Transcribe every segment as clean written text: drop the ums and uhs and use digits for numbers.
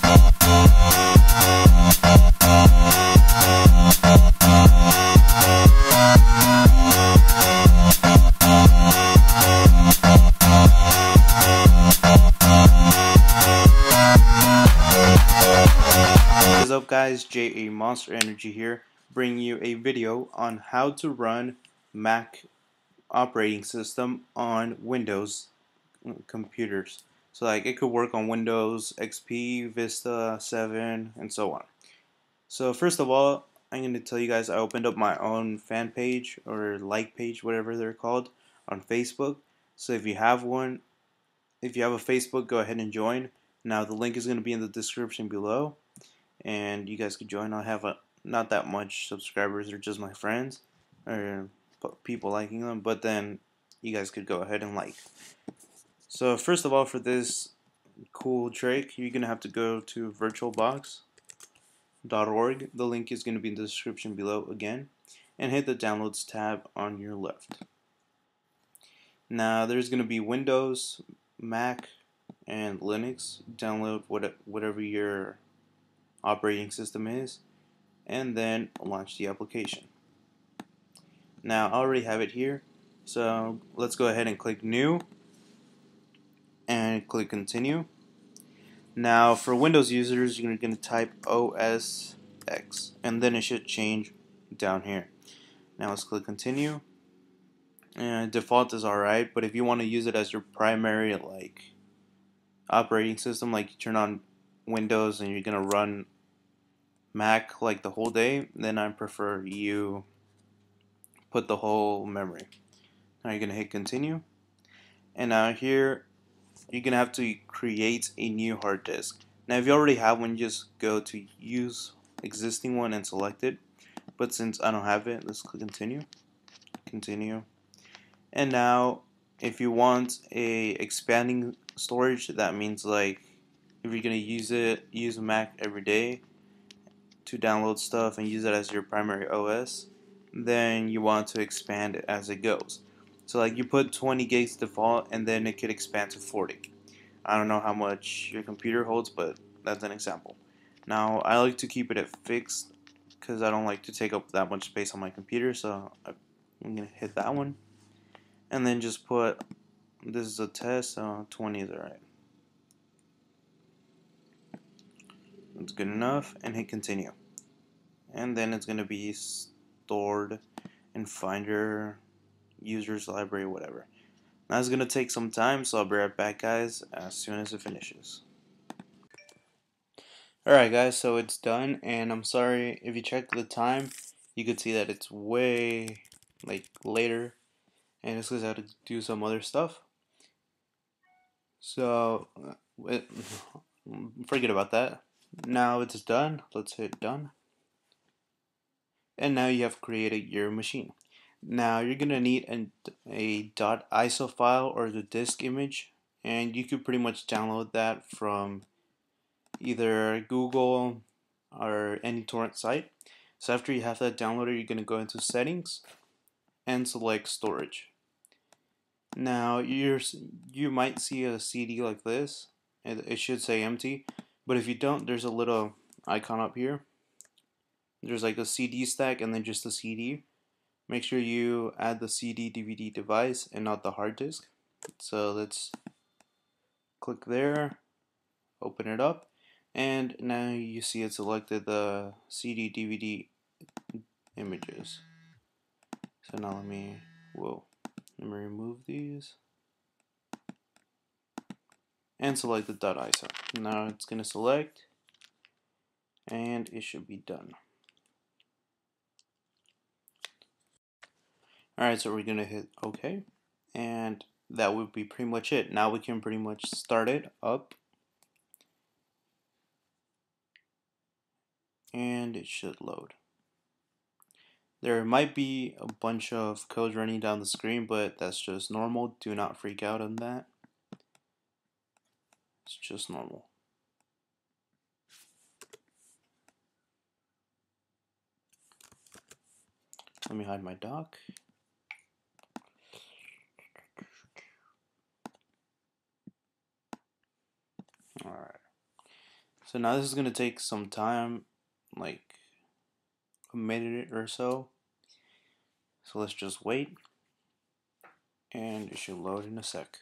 What is up, guys? JA Monster Energy here, bringing you a video on how to run Mac operating system on Windows computers. So like it could work on Windows XP, Vista 7, and so on. So first of all, I'm going to tell you guys I opened up my own fan page or like page, whatever they're called, on Facebook. So if you have one, if you have a Facebook, go ahead and join. Now the link is going to be in the description below, and you guys could join. I have not that much subscribers, they're just my friends or people liking them, but then you guys could go ahead and like. So first of all, for this cool trick, you're gonna have to go to virtualbox.org. The link is gonna be in the description below again, and hit the downloads tab on your left. Now there's gonna be Windows, Mac, and Linux. Download whatever your operating system is, and then launch the application. Now I already have it here, so let's go ahead and click New and click Continue. Now for Windows users, you're going to type OS X, and then it should change down here. Now let's click Continue. And default is alright, but if you want to use it as your primary like operating system, like you turn on Windows and you're going to run Mac like the whole day, then I prefer you put the whole memory. Now you're gonna hit continue, and now here you're gonna have to create a new hard disk. Now if you already have one, just go to use existing one and select it, but since I don't have it, let's click continue. And now if you want a expanding storage, that means like if you're gonna use Mac every day to download stuff and use it as your primary OS, then you want to expand it as it goes. So like you put 20 gigs default, and then it could expand to 40. I don't know how much your computer holds, but that's an example. Now I like to keep it at fixed because I don't like to take up that much space on my computer, so I'm gonna hit that one, and then just put, this is a test, so 20 is alright. That's good enough, and hit continue. And then it's going to be stored in Finder, users library, whatever. Now it's going to take some time, so I'll be right back, guys, as soon as it finishes. Alright guys, so it's done, and I'm sorry if you check the time, you could see that it's way like later, and it's because I had to do some other stuff. So forget about that. Now it's done. Let's hit done. And now you have created your machine. Now you're gonna need a .iso file or the disk image, and you could pretty much download that from either Google or any torrent site. So after you have that downloaded, you're gonna go into settings and select storage. Now you might see a CD like this, and it should say empty, but if you don't, there's a little icon up here. There's like a CD stack and then just a CD. Make sure you add the CD DVD device and not the hard disk. So let's click there, open it up, and now you see it selected the CD DVD images. So now let me remove these and select the .iso. Now it's gonna select, and it should be done. Alright, so we're gonna hit OK, and that would be pretty much it. Now we can pretty much start it up, and it should load. There might be a bunch of codes running down the screen, but that's just normal. Do not freak out on that. It's just normal. Let me hide my dock. Alright. So now this is going to take some time, like a minute or so. So let's just wait, and it should load in a sec.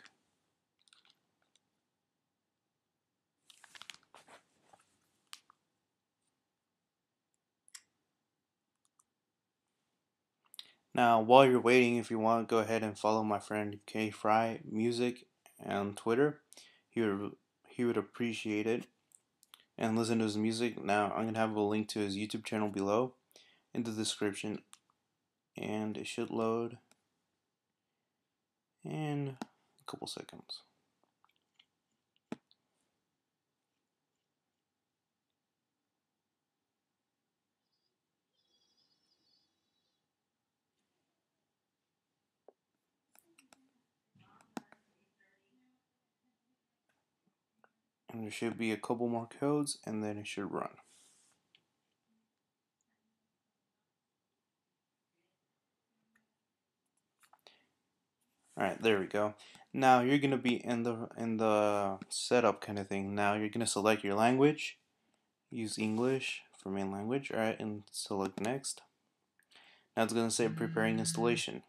Now, while you're waiting, if you want, go ahead and follow my friend K Fry Music on Twitter. He would appreciate it, and listen to his music. Now, I'm gonna have a link to his YouTube channel below in the description, and it should load in a couple seconds. And there should be a couple more codes, and then it should run. Alright, there we go. Now you're gonna be in the setup kind of thing. Now you're gonna select your language, use English for main language, alright, and select next. Now it's gonna say preparing installation.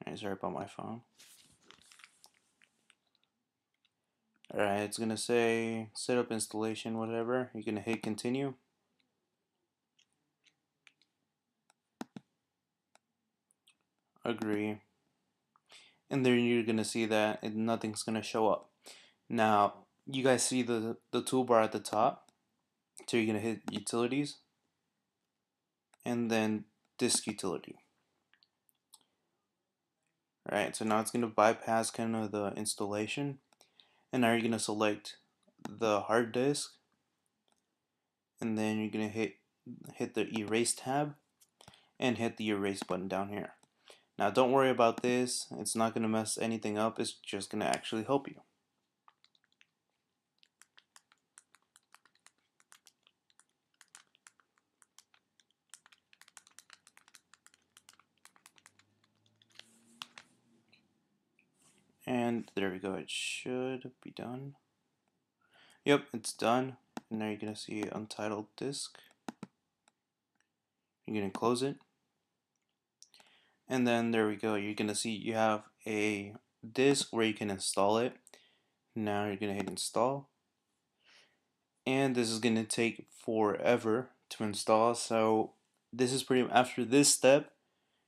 Alright, sorry about my phone. Alright, it's gonna say setup installation, whatever. You're gonna hit continue. Agree. And then you're gonna see that nothing's gonna show up. Now you guys see the toolbar at the top. So you're gonna hit utilities and then disk utility. Alright, so now it's gonna bypass kind of the installation, and now you're gonna select the hard disk, and then you're gonna hit the erase tab and hit the erase button down here. Now don't worry about this, it's not gonna mess anything up, it's just gonna actually help you. And there we go, it should be done. Yep, it's done. And now you're gonna see untitled disk. You're gonna close it. And then there we go, you're gonna see you have a disk where you can install it. Now you're gonna hit install. And this is gonna take forever to install, so this is pretty after this step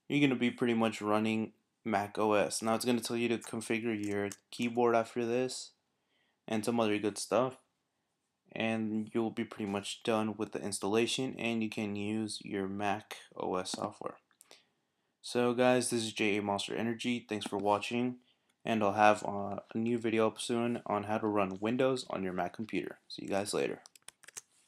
you're gonna be pretty much running Mac OS. Now it's gonna tell you to configure your keyboard after this and some other good stuff, and you'll be pretty much done with the installation and you can use your Mac OS software. So guys, this is JA Monster Energy, thanks for watching, and I'll have a new video up soon on how to run Windows on your Mac computer. See you guys later.